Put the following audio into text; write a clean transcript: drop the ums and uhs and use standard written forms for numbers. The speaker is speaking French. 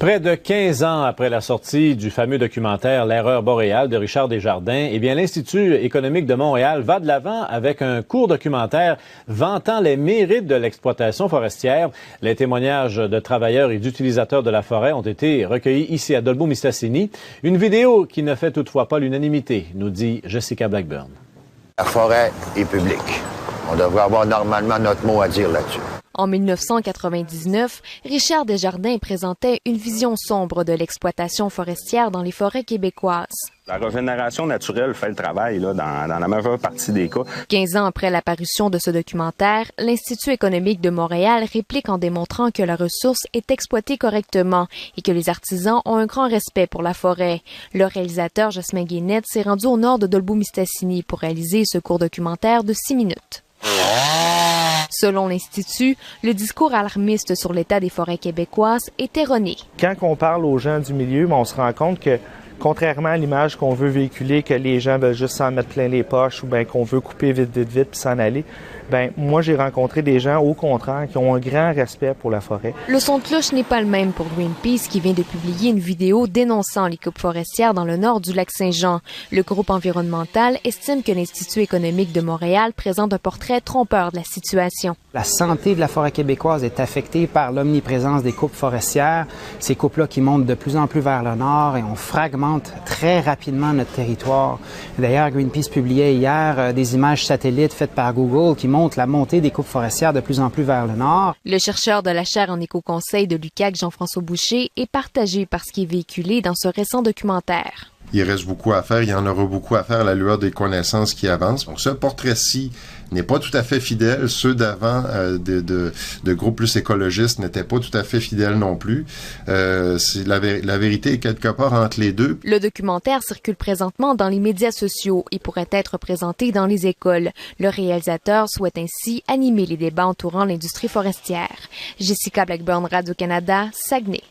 Près de 15 ans après la sortie du fameux documentaire L'erreur boréale de Richard Desjardins, eh bien, l'Institut économique de Montréal va de l'avant avec un court documentaire vantant les mérites de l'exploitation forestière. Les témoignages de travailleurs et d'utilisateurs de la forêt ont été recueillis ici à Dolbeau-Mistassini. Une vidéo qui ne fait toutefois pas l'unanimité, nous dit Jessica Blackburn. La forêt est publique. On devrait avoir normalement notre mot à dire là-dessus. En 1999, Richard Desjardins présentait une vision sombre de l'exploitation forestière dans les forêts québécoises. La régénération naturelle fait le travail là, dans la majeure partie des cas. 15 ans après la parution de ce documentaire, l'Institut économique de Montréal réplique en démontrant que la ressource est exploitée correctement et que les artisans ont un grand respect pour la forêt. Le réalisateur Jasmin Guénette s'est rendu au nord de Dolbeau-Mistassini pour réaliser ce court documentaire de 6 minutes. Selon l'Institut, le discours alarmiste sur l'état des forêts québécoises est erroné. Quand on parle aux gens du milieu, on se rend compte que, contrairement à l'image qu'on veut véhiculer, que les gens veulent juste s'en mettre plein les poches ou bien qu'on veut couper vite puis s'en aller, moi j'ai rencontré des gens au contraire qui ont un grand respect pour la forêt. Le son de cloche n'est pas le même pour Greenpeace qui vient de publier une vidéo dénonçant les coupes forestières dans le nord du lac Saint-Jean. Le groupe environnemental estime que l'Institut économique de Montréal présente un portrait trompeur de la situation. La santé de la forêt québécoise est affectée par l'omniprésence des coupes forestières. Ces coupes-là qui montent de plus en plus vers le nord et on fragmente très rapidement notre territoire. D'ailleurs, Greenpeace publiait hier des images satellites faites par Google qui montrent la montée des coupes forestières de plus en plus vers le nord. Le chercheur de la chaire en éco-conseil de l'UQAC, Jean-François Boucher, est partagé par ce qui est véhiculé dans ce récent documentaire. Il reste beaucoup à faire, il y en aura beaucoup à faire à la lueur des connaissances qui avancent. Donc, ce portrait-ci n'est pas tout à fait fidèle. Ceux d'avant, de groupes plus écologistes, n'étaient pas tout à fait fidèles non plus. La vérité est quelque part entre les deux. Le documentaire circule présentement dans les médias sociaux et pourrait être présenté dans les écoles. Le réalisateur souhaite ainsi animer les débats entourant l'industrie forestière. Jessica Blackburn, Radio-Canada, Saguenay.